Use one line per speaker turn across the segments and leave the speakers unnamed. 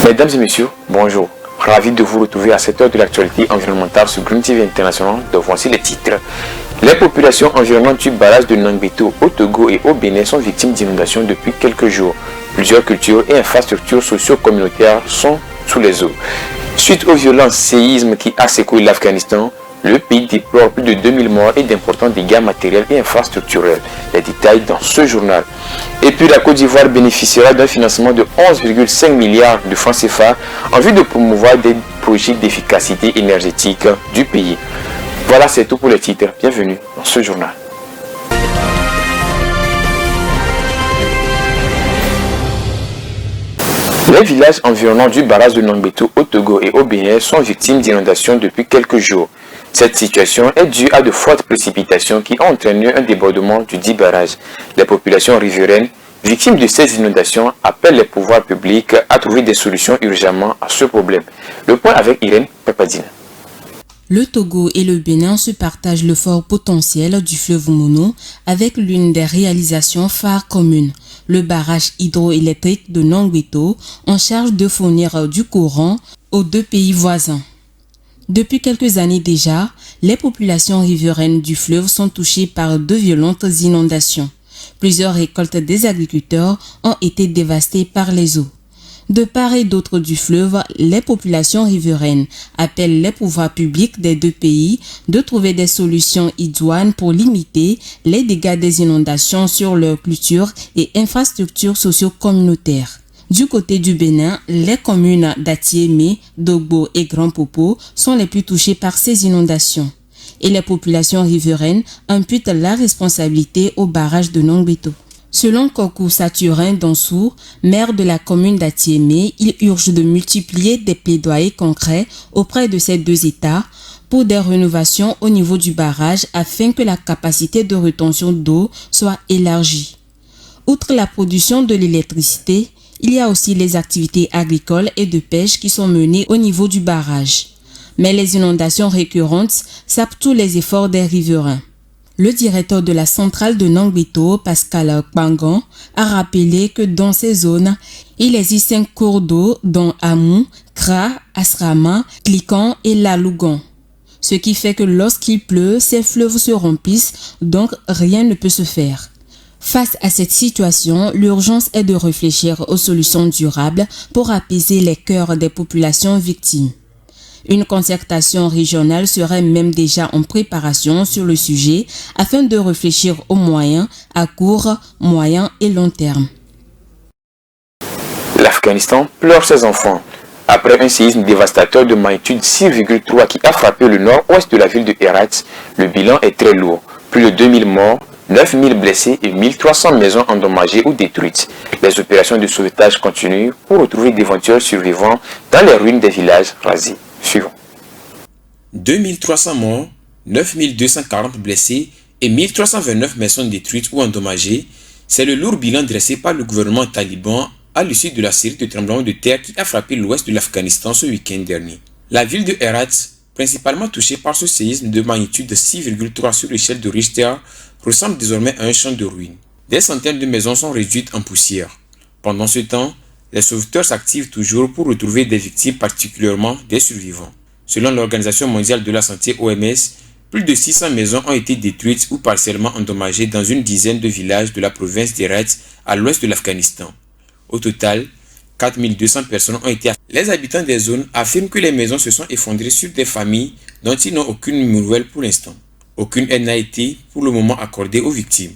Mesdames et messieurs, bonjour. Ravi de vous retrouver à cette heure de l'actualité environnementale sur Green TV International. Donc voici les titres. Les populations environnantes du barrage de Nangbeto au Togo et au Bénin sont victimes d'inondations depuis quelques jours. Plusieurs cultures et infrastructures socio-communautaires sont sous les eaux. Suite au violent séisme qui a secoué l'Afghanistan, le pays déplore plus de 2000 morts et d'importants dégâts matériels et infrastructurels. Les détails dans ce journal. Et puis la Côte d'Ivoire bénéficiera d'un financement de 11,5 milliards de francs CFA en vue de promouvoir des projets d'efficacité énergétique du pays. Voilà, c'est tout pour les titres. Bienvenue dans ce journal. Les villages environnants du barrage de Nangbeto au Togo et au Bénin sont victimes d'inondations depuis quelques jours. Cette situation est due à de fortes précipitations qui ont entraîné un débordement du dit barrage. Les populations riveraines, victimes de ces inondations, appellent les pouvoirs publics à trouver des solutions urgemment à ce problème. Le point avec Irène Pepadine.
Le Togo et le Bénin se partagent le fort potentiel du fleuve Mono avec l'une des réalisations phares communes, le barrage hydroélectrique de Nangbeto, en charge de fournir du courant aux deux pays voisins. Depuis quelques années déjà, les populations riveraines du fleuve sont touchées par de violentes inondations. Plusieurs récoltes des agriculteurs ont été dévastées par les eaux. De part et d'autre du fleuve, les populations riveraines appellent les pouvoirs publics des deux pays de trouver des solutions idoines pour limiter les dégâts des inondations sur leurs cultures et infrastructures socio-communautaires. Du côté du Bénin, les communes d'Atiémé, Dogbo et Grand Popo sont les plus touchées par ces inondations. Et les populations riveraines imputent la responsabilité au barrage de Nangbeto. Selon Kokou Saturin Donsou, maire de la commune d'Atiémé, il urge de multiplier des plaidoyers concrets auprès de ces deux États pour des rénovations au niveau du barrage afin que la capacité de rétention d'eau soit élargie. Outre la production de l'électricité, il y a aussi les activités agricoles et de pêche qui sont menées au niveau du barrage. Mais les inondations récurrentes sapent tous les efforts des riverains. Le directeur de la centrale de Nangbeto, Pascal Kpangan, a rappelé que dans ces zones, il existe 5 cours d'eau dont Amou, Kra, Asrama, Klikan et Lalougan. Ce qui fait que lorsqu'il pleut, ces fleuves se remplissent, donc rien ne peut se faire. Face à cette situation, l'urgence est de réfléchir aux solutions durables pour apaiser les cœurs des populations victimes. Une concertation régionale serait même déjà en préparation sur le sujet afin de réfléchir aux moyens à court, moyen et long terme.
L'Afghanistan pleure ses enfants. Après un séisme dévastateur de magnitude 6,3 qui a frappé le nord-ouest de la ville de Herat, le bilan est très lourd. Plus de 2000 morts, 9000 blessés et 1300 maisons endommagées ou détruites. Les opérations de sauvetage continuent pour retrouver d'éventuels survivants dans les ruines des villages rasés. Suivant.
2300 morts, 9240 blessés et 1329 maisons détruites ou endommagées, c'est le lourd bilan dressé par le gouvernement taliban à l'issue de la série de tremblements de terre qui a frappé l'ouest de l'Afghanistan ce week-end dernier. La ville de Herat, principalement touchée par ce séisme de magnitude de 6,3 sur l'échelle de Richter, ressemble désormais à un champ de ruines. Des centaines de maisons sont réduites en poussière. Pendant ce temps, les sauveteurs s'activent toujours pour retrouver des victimes, particulièrement des survivants. Selon l'Organisation mondiale de la santé OMS, plus de 600 maisons ont été détruites ou partiellement endommagées dans une dizaine de villages de la province d'Herat à l'ouest de l'Afghanistan. Au total, 4200 personnes ont été affectées. Les habitants des zones affirment que les maisons se sont effondrées sur des familles dont ils n'ont aucune nouvelle pour l'instant. Aucune aide n'a été pour le moment accordée aux victimes.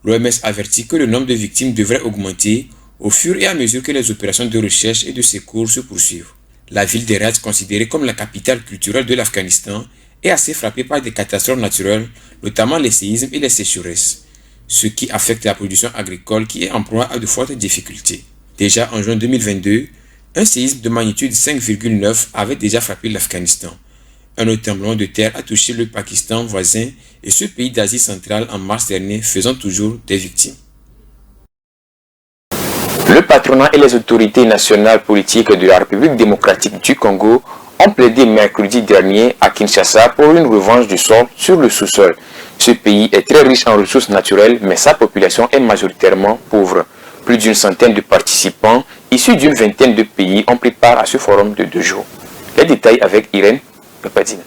L'OMS avertit que le nombre de victimes devrait augmenter au fur et à mesure que les opérations de recherche et de secours se poursuivent. La ville d'Herat, considérée comme la capitale culturelle de l'Afghanistan, est assez frappée par des catastrophes naturelles, notamment les séismes et les sécheresses, ce qui affecte la production agricole qui est en proie à de fortes difficultés. Déjà en juin 2022, un séisme de magnitude 5,9 avait déjà frappé l'Afghanistan. Un autre tremblement de terre a touché le Pakistan voisin et ce pays d'Asie centrale en mars dernier, faisant toujours des victimes.
Le patronat et les autorités nationales politiques de la République démocratique du Congo ont plaidé mercredi dernier à Kinshasa pour une revanche du sort sur le sous-sol. Ce pays est très riche en ressources naturelles, mais sa population est majoritairement pauvre. Plus d'une centaine de participants issus d'une vingtaine de pays ont pris part à ce forum de 2 jours. Les détails avec Irène Pepadine.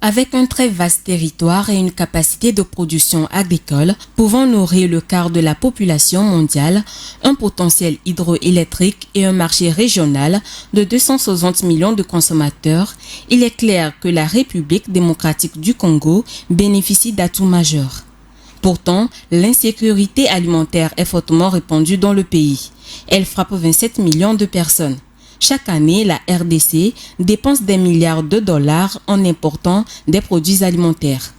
Avec un très vaste territoire et une capacité de production agricole pouvant nourrir le quart de la population mondiale, un potentiel hydroélectrique et un marché régional de 260 millions de consommateurs, il est clair que la République démocratique du Congo bénéficie d'atouts majeurs. Pourtant, l'insécurité alimentaire est fortement répandue dans le pays. Elle frappe 27 millions de personnes. Chaque année, la RDC dépense des milliards de dollars en important des produits alimentaires.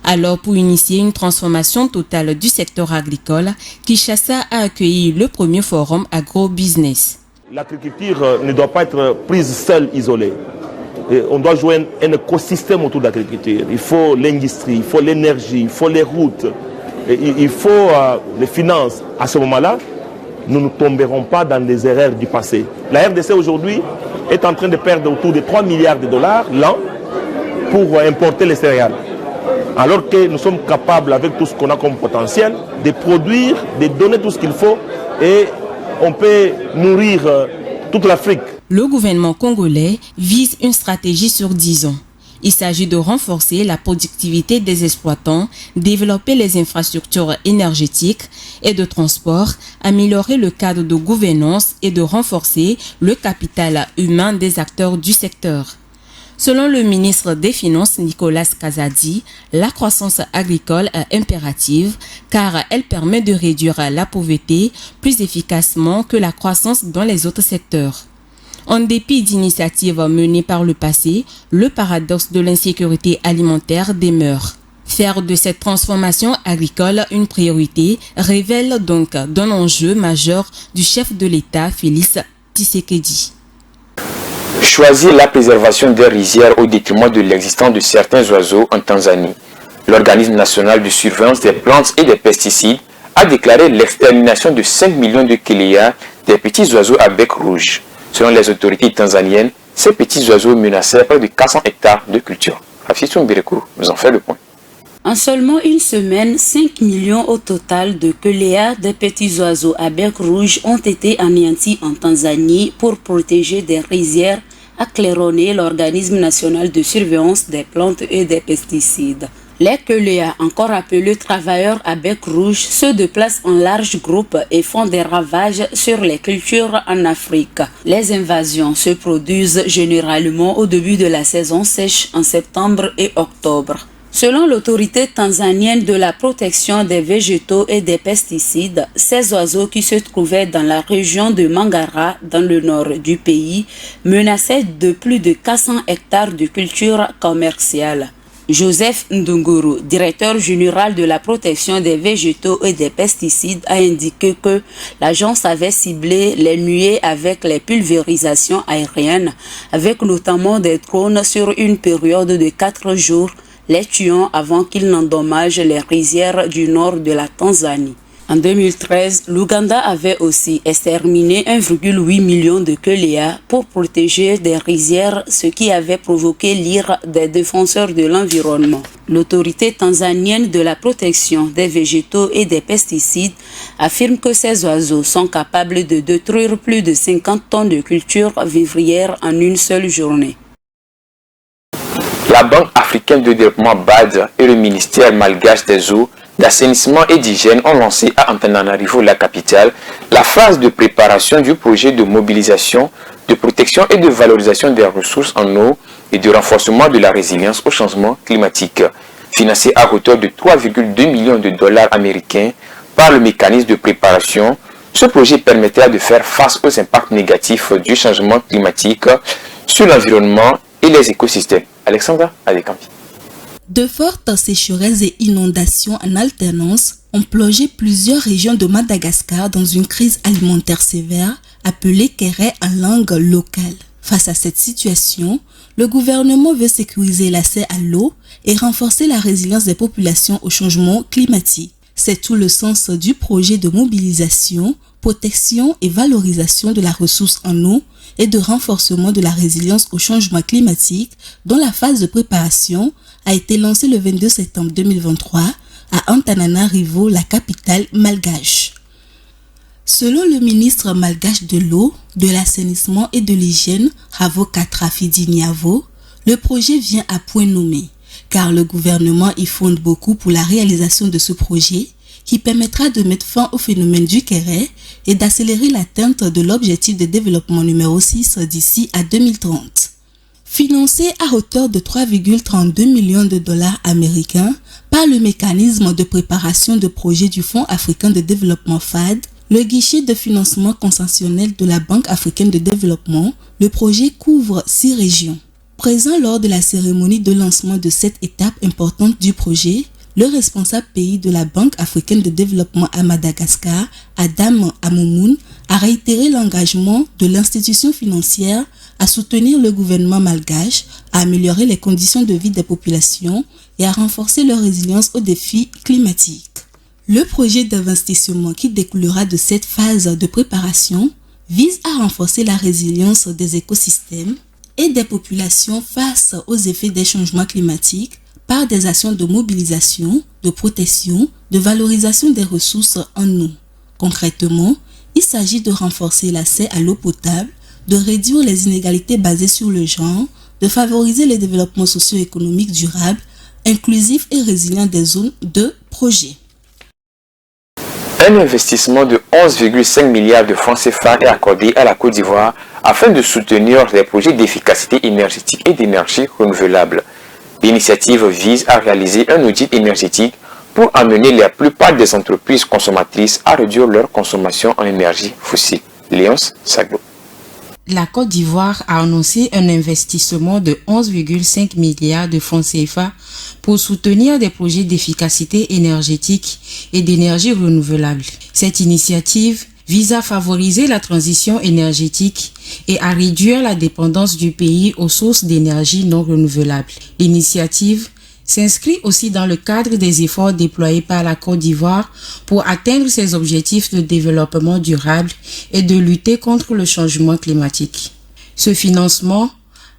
Alors, pour initier une transformation totale du secteur agricole, Kinshasa a accueilli le premier forum agro-business.
L'agriculture ne doit pas être prise seule, isolée. On doit jouer un écosystème autour de l'agriculture. Il faut l'industrie, il faut l'énergie, il faut les routes, il faut les finances. À ce moment-là, nous ne tomberons pas dans les erreurs du passé. La RDC aujourd'hui est en train de perdre autour de 3 milliards de dollars l'an pour importer les céréales. Alors que nous sommes capables, avec tout ce qu'on a comme potentiel, de produire, de donner tout ce qu'il faut et on peut nourrir toute l'Afrique.
Le gouvernement congolais vise une stratégie sur 10 ans. Il s'agit de renforcer la productivité des exploitants, développer les infrastructures énergétiques et de transport, améliorer le cadre de gouvernance et de renforcer le capital humain des acteurs du secteur. Selon le ministre des Finances Nicolas Kazadi, la croissance agricole est impérative car elle permet de réduire la pauvreté plus efficacement que la croissance dans les autres secteurs. En dépit d'initiatives menées par le passé, le paradoxe de l'insécurité alimentaire demeure. Faire de cette transformation agricole une priorité révèle donc d'un enjeu majeur du chef de l'État, Félix Tshisekedi.
Choisir la préservation des rizières au détriment de l'existence de certains oiseaux en Tanzanie. L'organisme national de surveillance des plantes et des pesticides a déclaré l'extermination de 5 millions de Quelea, des petits oiseaux à bec rouge. Selon les autorités tanzaniennes, ces petits oiseaux menaçaient près de 400 hectares de culture. Rafisou Mbireko nous en fait le point.
En seulement une semaine, 5 millions au total de Quelea, des petits oiseaux à bec rouge, ont été anéantis en Tanzanie pour protéger des rizières, a claironné l'organisme national de surveillance des plantes et des pesticides. Les Quelea, encore appelés travailleurs à bec rouge, se déplacent en larges groupes et font des ravages sur les cultures en Afrique. Les invasions se produisent généralement au début de la saison sèche en septembre et octobre. Selon l'autorité tanzanienne de la protection des végétaux et des pesticides, ces oiseaux qui se trouvaient dans la région de Mangara, dans le nord du pays, menaçaient de plus de 400 hectares de culture commerciale. Joseph Ndunguru, directeur général de la protection des végétaux et des pesticides, a indiqué que l'agence avait ciblé les nuées avec les pulvérisations aériennes, avec notamment des drones sur une période de 4 jours, les tuant avant qu'ils n'endommagent les rizières du nord de la Tanzanie. En 2013, l'Ouganda avait aussi exterminé 1,8 million de Quelea pour protéger des rizières, ce qui avait provoqué l'ire des défenseurs de l'environnement. L'autorité tanzanienne de la protection des végétaux et des pesticides affirme que ces oiseaux sont capables de détruire plus de 50 tonnes de cultures vivrières en une seule journée.
La Banque africaine de développement BAD et le ministère malgache des eaux, d'assainissement et d'hygiène ont lancé à Antananarivo, la capitale, la phase de préparation du projet de mobilisation, de protection et de valorisation des ressources en eau et de renforcement de la résilience au changement climatique, financé à hauteur de 3,2 millions de dollars américains par le mécanisme de préparation. Ce projet permettra de faire face aux impacts négatifs du changement climatique sur l'environnement et les écosystèmes. Alexandra Adekampi.
De fortes sécheresses et inondations en alternance ont plongé plusieurs régions de Madagascar dans une crise alimentaire sévère appelée Kéré en langue locale. Face à cette situation, le gouvernement veut sécuriser l'accès à l'eau et renforcer la résilience des populations au changement climatique. C'est tout le sens du projet de mobilisation, protection et valorisation de la ressource en eau et de renforcement de la résilience au changement climatique dont la phase de préparation a été lancée le 22 septembre 2023 à Antananarivo, la capitale malgache. Selon le ministre malgache de l'eau, de l'assainissement et de l'hygiène, Ravo Katrafidi Niavo, le projet vient à point nommé, car le gouvernement y fonde beaucoup pour la réalisation de ce projet qui permettra de mettre fin au phénomène du Kéré et d'accélérer l'atteinte de l'objectif de développement numéro 6 d'ici à 2030. Financé à hauteur de 3,32 millions de dollars américains par le mécanisme de préparation de projets du Fonds africain de développement FAD, le guichet de financement consensuel de la Banque africaine de développement, le projet couvre 6 régions. Présent lors de la cérémonie de lancement de cette étape importante du projet, le responsable pays de la Banque africaine de développement à Madagascar, Adam Amoumoun, a réitéré l'engagement de l'institution financière à soutenir le gouvernement malgache, à améliorer les conditions de vie des populations et à renforcer leur résilience aux défis climatiques. Le projet d'investissement qui découlera de cette phase de préparation vise à renforcer la résilience des écosystèmes et des populations face aux effets des changements climatiques par des actions de mobilisation, de protection, de valorisation des ressources en eau. Concrètement, il s'agit de renforcer l'accès à l'eau potable, de réduire les inégalités basées sur le genre, de favoriser le développement socio-économique durable, inclusif et résilient des zones de projet.
Un investissement de 11,5 milliards de francs CFA est accordé à la Côte d'Ivoire afin de soutenir les projets d'efficacité énergétique et d'énergie renouvelable. L'initiative vise à réaliser un audit énergétique pour amener la plupart des entreprises consommatrices à réduire leur consommation en énergie fossile. Léonce Saglo.
La Côte d'Ivoire a annoncé un investissement de 11,5 milliards de francs CFA pour soutenir des projets d'efficacité énergétique et d'énergie renouvelable. Cette initiative vise à favoriser la transition énergétique et à réduire la dépendance du pays aux sources d'énergie non renouvelables. L'initiative s'inscrit aussi dans le cadre des efforts déployés par la Côte d'Ivoire pour atteindre ses objectifs de développement durable et de lutter contre le changement climatique. Ce financement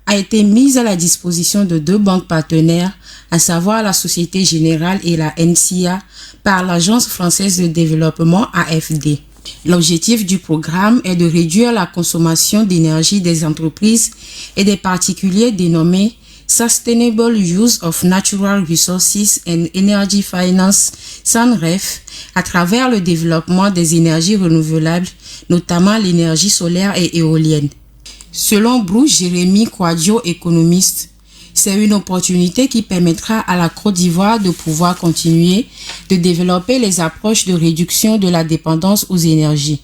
a été mis à la disposition de 2 banques partenaires, à savoir la Société Générale et la NCA, par l'Agence française de développement AFD. L'objectif du programme est de réduire la consommation d'énergie des entreprises et des particuliers dénommé Sustainable Use of Natural Resources and Energy Finance, SUNREF, à travers le développement des énergies renouvelables, notamment l'énergie solaire et éolienne. Selon Bruce Jérémy Kouadio, économiste, c'est une opportunité qui permettra à la Côte d'Ivoire de pouvoir continuer de développer les approches de réduction de la dépendance aux énergies.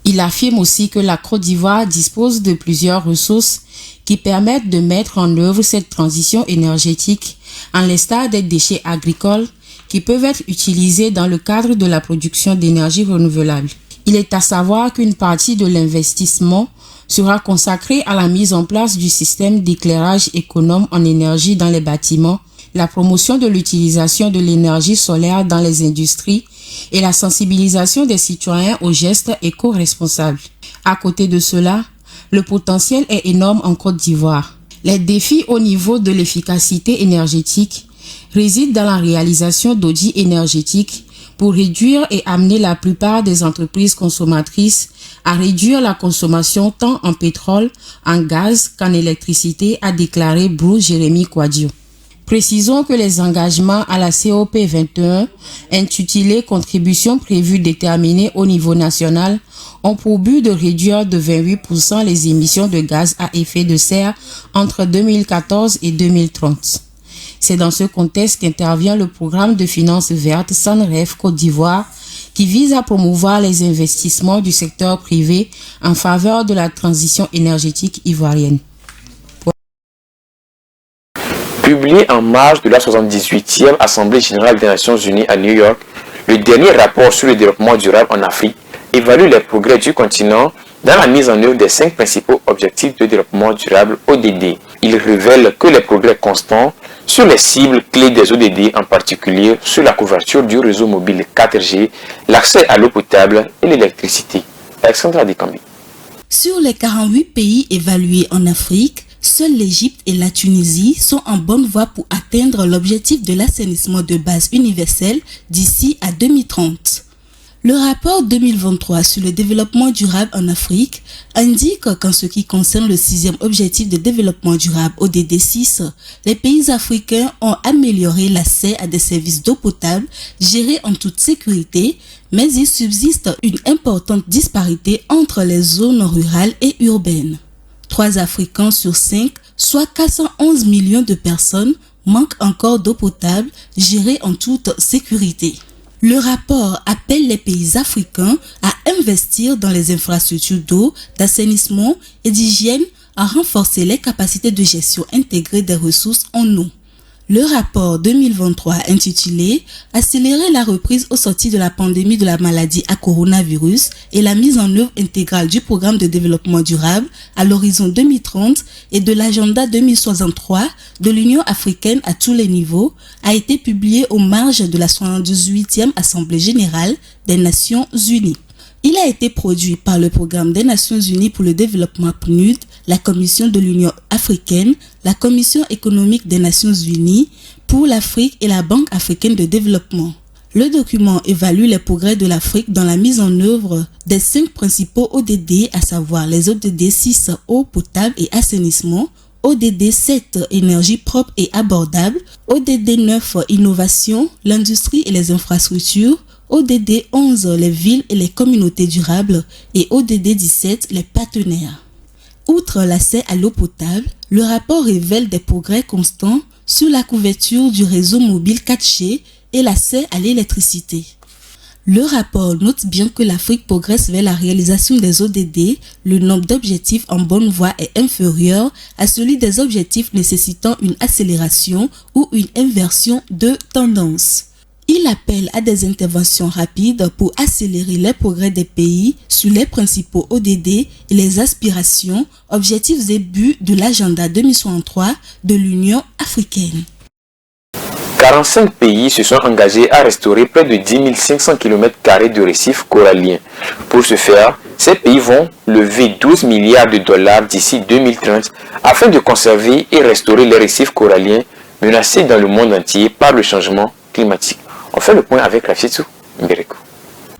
Il affirme aussi que la Côte d'Ivoire dispose de plusieurs ressources qui permettent de mettre en œuvre cette transition énergétique, en l'instar des déchets agricoles qui peuvent être utilisés dans le cadre de la production d'énergie renouvelable. Il est à savoir qu'une partie de l'investissement sera consacrée à la mise en place du système d'éclairage économe en énergie dans les bâtiments, la promotion de l'utilisation de l'énergie solaire dans les industries et la sensibilisation des citoyens aux gestes éco-responsables. À côté de cela, le potentiel est énorme en Côte d'Ivoire. Les défis au niveau de l'efficacité énergétique résident dans la réalisation d'audits énergétiques pour réduire et amener la plupart des entreprises consommatrices à réduire la consommation tant en pétrole, en gaz qu'en électricité, a déclaré Bruce Jérémy Kouadio. Précisons que les engagements à la COP 21, intitulés Contributions prévues déterminées au niveau national, ont pour but de réduire de 28% les émissions de gaz à effet de serre entre 2014 et 2030. C'est dans ce contexte qu'intervient le programme de finances vertes SUNREF Côte d'Ivoire qui vise à promouvoir les investissements du secteur privé en faveur de la transition énergétique ivoirienne.
Publié en marge de la 78e Assemblée générale des Nations unies à New York, le dernier rapport sur le développement durable en Afrique évalue les progrès du continent dans la mise en œuvre des 5 principaux objectifs de développement durable ODD. Il révèle que les progrès constants sur les cibles clés des ODD, en particulier sur la couverture du réseau mobile 4G, l'accès à l'eau potable et l'électricité. Alexandra Dikambi.
Sur les 48 pays évalués en Afrique, seuls l'Égypte et la Tunisie sont en bonne voie pour atteindre l'objectif de l'assainissement de base universel d'ici à 2030. Le rapport 2023 sur le développement durable en Afrique indique qu'en ce qui concerne le 6e objectif de développement durable ODD 6, les pays africains ont amélioré l'accès à des services d'eau potable gérés en toute sécurité, mais il subsiste une importante disparité entre les zones rurales et urbaines. 3 Africains sur 5, soit 411 millions de personnes, manquent encore d'eau potable gérée en toute sécurité. Le rapport appelle les pays africains à investir dans les infrastructures d'eau, d'assainissement et d'hygiène, à renforcer les capacités de gestion intégrée des ressources en eau. Le rapport 2023 intitulé « Accélérer la reprise au sortir de la pandémie de la maladie à coronavirus et la mise en œuvre intégrale du programme de développement durable à l'horizon 2030 et de l'agenda 2063 de l'Union africaine à tous les niveaux » a été publié aux marges de la 78e Assemblée générale des Nations unies. Il a été produit par le Programme des Nations unies pour le développement PNUD, la Commission de l'Union africaine, la Commission économique des Nations unies pour l'Afrique et la Banque africaine de développement. Le document évalue les progrès de l'Afrique dans la mise en œuvre des 5 principaux ODD, à savoir les ODD 6 eau potable et assainissement, ODD 7 énergie propre et abordable, ODD 9 innovation, l'industrie et les infrastructures, ODD 11 les villes et les communautés durables et ODD 17 les partenaires. Outre l'accès à l'eau potable, le rapport révèle des progrès constants sur la couverture du réseau mobile 4G et l'accès à l'électricité. Le rapport note bien que l'Afrique progresse vers la réalisation des ODD, le nombre d'objectifs en bonne voie est inférieur à celui des objectifs nécessitant une accélération ou une inversion de tendance. Il appelle à des interventions rapides pour accélérer les progrès des pays sur les principaux ODD et les aspirations, objectifs et buts de l'agenda 2063 de l'Union africaine.
45 pays se sont engagés à restaurer près de 10 500 km² de récifs coralliens. Pour ce faire, ces pays vont lever 12 milliards de dollars d'ici 2030 afin de conserver et restaurer les récifs coralliens menacés dans le monde entier par le changement climatique. On fait le point avec Rafitsou Mbireko.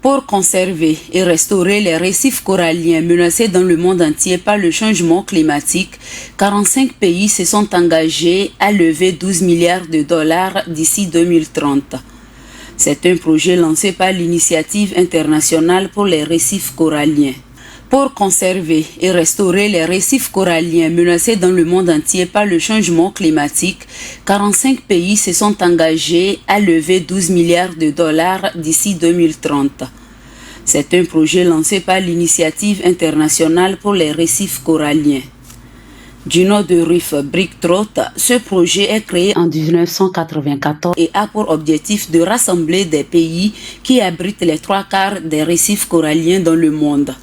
Pour conserver et restaurer les récifs coralliens menacés dans le monde entier par le changement climatique, 45 pays se sont engagés à lever 12 milliards de dollars d'ici 2030. C'est un projet lancé par l'Initiative internationale pour les récifs coralliens. Pour conserver et restaurer les récifs coralliens menacés dans le monde entier par le changement climatique, 45 pays se sont engagés à lever 12 milliards de dollars d'ici 2030. C'est un projet lancé par l'Initiative internationale pour les récifs coralliens. Du nom de Reef Bricktrot, ce projet est créé en 1994 et a pour objectif de rassembler des pays qui abritent les 3/4 des récifs coralliens dans le monde.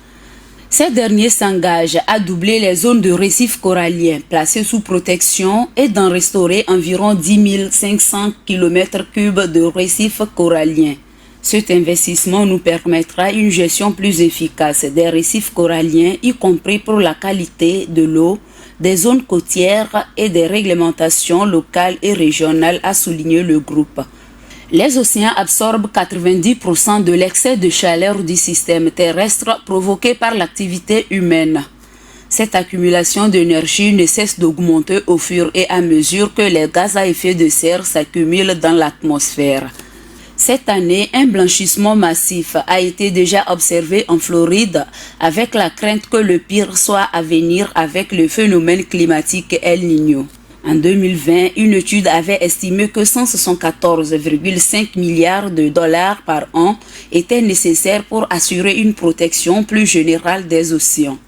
Ces derniers s'engagent à doubler les zones de récifs coralliens placées sous protection et d'en restaurer environ 10 500 km³ de récifs coralliens. Cet investissement nous permettra une gestion plus efficace des récifs coralliens, y compris pour la qualité de l'eau, des zones côtières et des réglementations locales et régionales, a souligné le groupe. Les océans absorbent 90% de l'excès de chaleur du système terrestre provoqué par l'activité humaine. Cette accumulation d'énergie ne cesse d'augmenter au fur et à mesure que les gaz à effet de serre s'accumulent dans l'atmosphère. Cette année, un blanchissement massif a été déjà observé en Floride, avec la crainte que le pire soit à venir avec le phénomène climatique El Niño. En 2020, une étude avait estimé que 174,5 milliards de dollars par an étaient nécessaires pour assurer une protection plus générale des océans.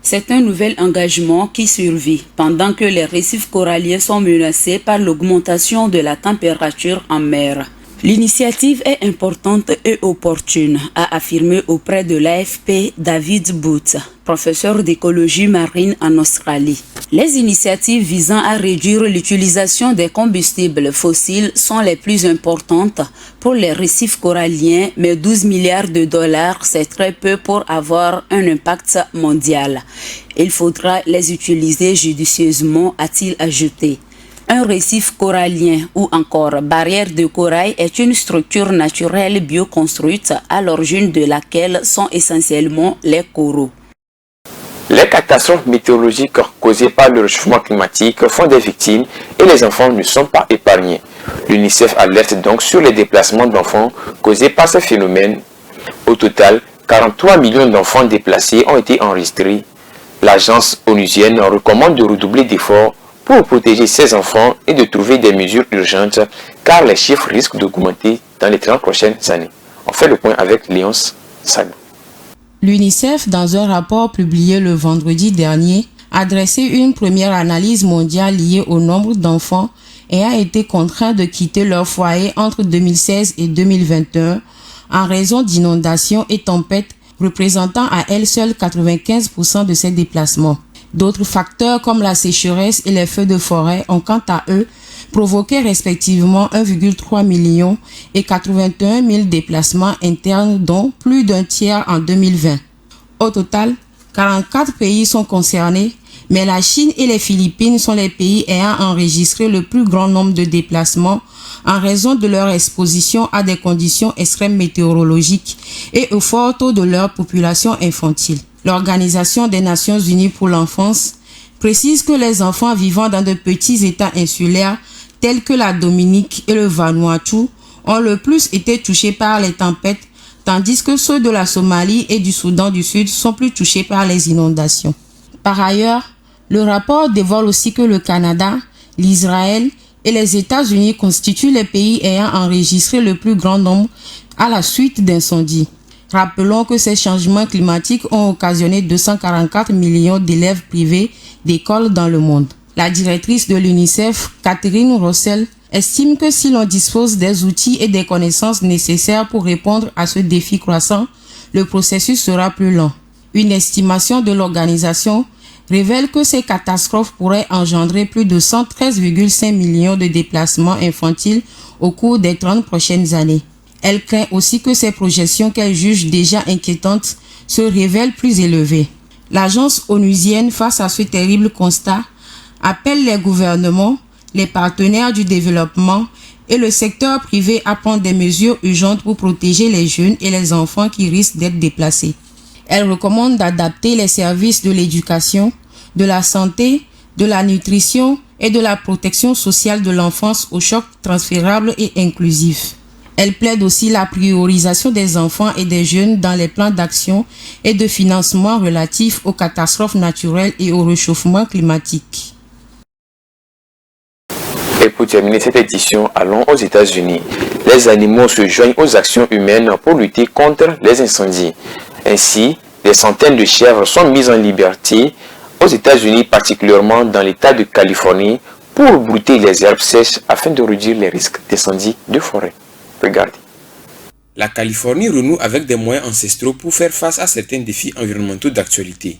C'est un nouvel engagement qui survit pendant que les récifs coralliens sont menacés par l'augmentation de la température en mer. L'initiative est importante et opportune, a affirmé auprès de l'AFP David Booth, professeur d'écologie marine en Australie. Les initiatives visant à réduire l'utilisation des combustibles fossiles sont les plus importantes pour les récifs coralliens, mais 12 milliards de dollars, c'est très peu pour avoir un impact mondial. Il faudra les utiliser judicieusement, a-t-il ajouté. Un récif corallien ou encore barrière de corail est une structure naturelle bioconstruite à l'origine de laquelle sont essentiellement les coraux.
Les catastrophes météorologiques causées par le réchauffement climatique font des victimes et les enfants ne sont pas épargnés. L'UNICEF alerte donc sur les déplacements d'enfants causés par ces phénomènes. Au total, 43 millions d'enfants déplacés ont été enregistrés. L'agence onusienne recommande de redoubler d'efforts pour protéger ces enfants et de trouver des mesures urgentes car les chiffres risquent d'augmenter dans les 30 prochaines années. On fait le point avec Léonce Sagno.
L'UNICEF, dans un rapport publié le vendredi dernier, a dressé une première analyse mondiale liée au nombre d'enfants ayant été contraints de quitter leur foyer entre 2016 et 2021 en raison d'inondations et tempêtes représentant à elles seules 95% de ces déplacements. D'autres facteurs comme la sécheresse et les feux de forêt ont quant à eux provoqué respectivement 1,3 million et 81 000 déplacements internes dont plus d'un tiers en 2020. Au total, 44 pays sont concernés, mais la Chine et les Philippines sont les pays ayant enregistré le plus grand nombre de déplacements en raison de leur exposition à des conditions extrêmes météorologiques et au fort taux de leur population infantile. L'Organisation des Nations Unies pour l'enfance précise que les enfants vivant dans de petits États insulaires tels que la Dominique et le Vanuatu ont le plus été touchés par les tempêtes, tandis que ceux de la Somalie et du Soudan du Sud sont plus touchés par les inondations. Par ailleurs, le rapport dévoile aussi que le Canada, l'Israël et les États-Unis constituent les pays ayant enregistré le plus grand nombre à la suite d'incendies. Rappelons que ces changements climatiques ont occasionné 244 millions d'élèves privés d'écoles dans le monde. La directrice de l'UNICEF, Catherine Rossell, estime que si l'on dispose des outils et des connaissances nécessaires pour répondre à ce défi croissant, le processus sera plus lent. Une estimation de l'organisation révèle que ces catastrophes pourraient engendrer plus de 113,5 millions de déplacements infantiles au cours des 30 prochaines années. Elle craint aussi que ces projections qu'elle juge déjà inquiétantes se révèlent plus élevées. L'agence onusienne, face à ce terrible constat, appelle les gouvernements, les partenaires du développement et le secteur privé à prendre des mesures urgentes pour protéger les jeunes et les enfants qui risquent d'être déplacés. Elle recommande d'adapter les services de l'éducation, de la santé, de la nutrition et de la protection sociale de l'enfance aux chocs transférables et inclusifs. Elle plaide aussi la priorisation des enfants et des jeunes dans les plans d'action et de financement relatifs aux catastrophes naturelles et au réchauffement climatique.
Et pour terminer cette édition, allons aux États-Unis. Les animaux se joignent aux actions humaines pour lutter contre les incendies. Ainsi, des centaines de chèvres sont mises en liberté aux États-Unis, particulièrement dans l'État de Californie, pour brouter les herbes sèches afin de réduire les risques d'incendie de forêt. Regardez.
La Californie renoue avec des moyens ancestraux pour faire face à certains défis environnementaux d'actualité.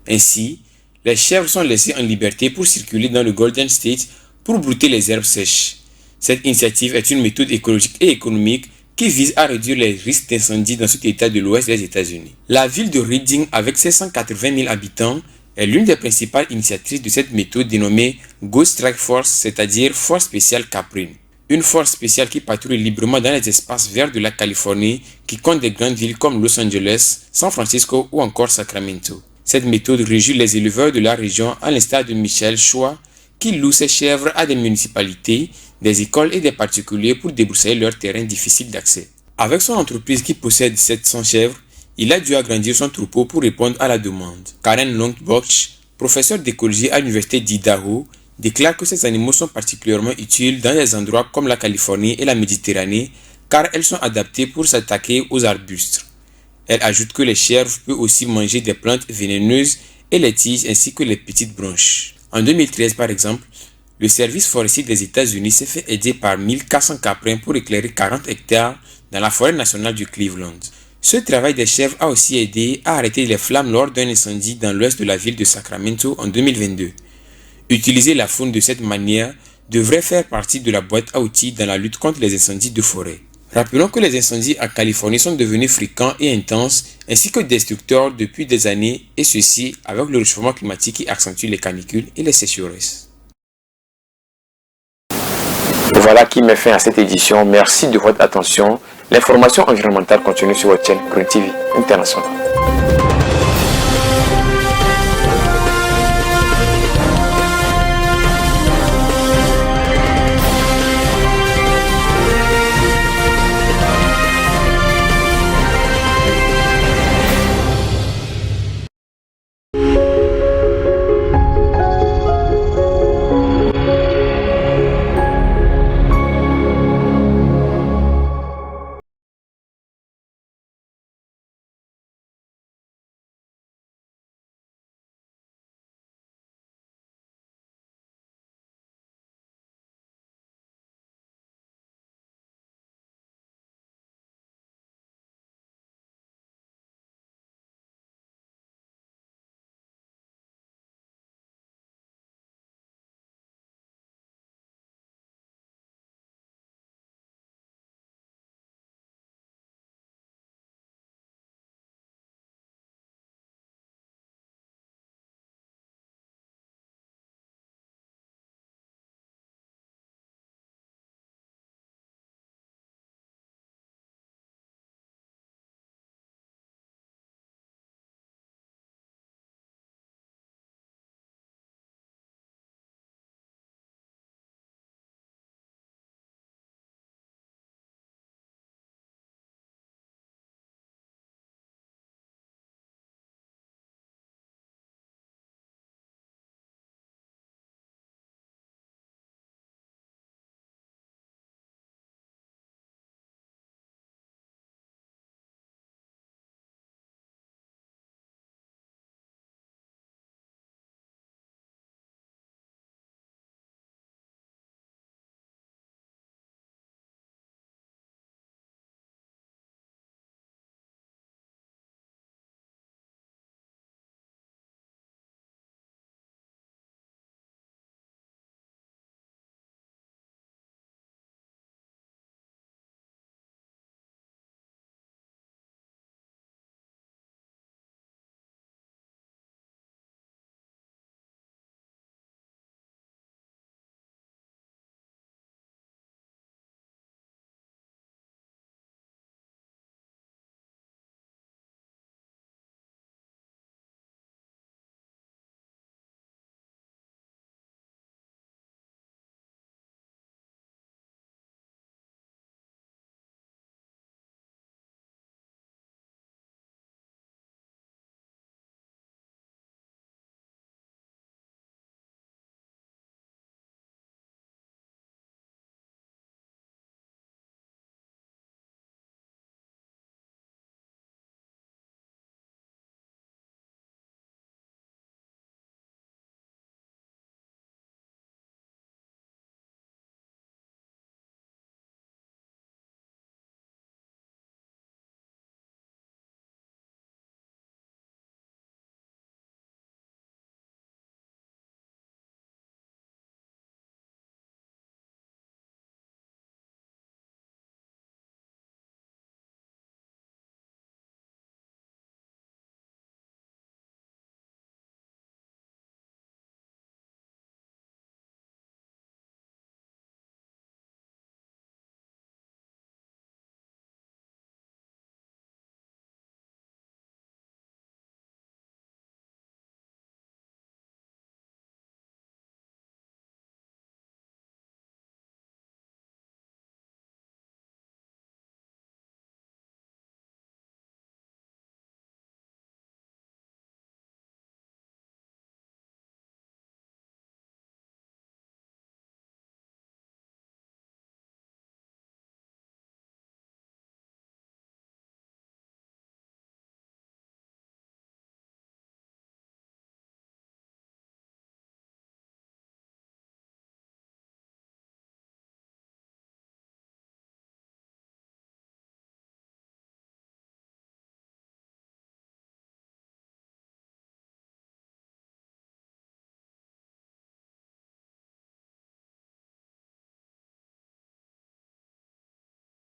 Ainsi, les chèvres sont laissées en liberté pour circuler dans le Golden State pour brouter les herbes sèches. Cette initiative est une méthode écologique et économique qui vise à réduire les risques d'incendie dans cet état de l'ouest des États-Unis. La ville de Reading, avec ses 180 000 habitants, est l'une des principales initiatrices de cette méthode dénommée Ghost Strike Force, c'est-à-dire Force spéciale Caprine. Une force spéciale qui patrouille librement dans les espaces verts de la Californie qui compte des grandes villes comme Los Angeles, San Francisco ou encore Sacramento. Cette méthode réjouit les éleveurs de la région à l'instar de Michel Choix qui loue ses chèvres à des municipalités, des écoles et des particuliers pour débroussailler leurs terrains difficiles d'accès. Avec son entreprise qui possède 700 chèvres, il a dû agrandir son troupeau pour répondre à la demande. Karen Longboch, professeure d'écologie à l'université d'Idaho, déclare que ces animaux sont particulièrement utiles dans des endroits comme la Californie et la Méditerranée car elles sont adaptées pour s'attaquer aux arbustes. Elle ajoute que les chèvres peuvent aussi manger des plantes vénéneuses et les tiges ainsi que les petites branches. En 2013 par exemple, le service forestier des États-Unis s'est fait aider par 1400 caprins pour éclairer 40 hectares dans la forêt nationale du Cleveland. Ce travail des chèvres a aussi aidé à arrêter les flammes lors d'un incendie dans l'ouest de la ville de Sacramento en 2022. Utiliser la faune de cette manière devrait faire partie de la boîte à outils dans la lutte contre les incendies de forêt. Rappelons que les incendies en Californie sont devenus fréquents et intenses ainsi que destructeurs depuis des années et ceci avec le réchauffement climatique qui accentue les canicules et les sécheresses.
Voilà qui met fin à cette édition. Merci de votre attention. L'information environnementale continue sur votre chaîne Green TV International.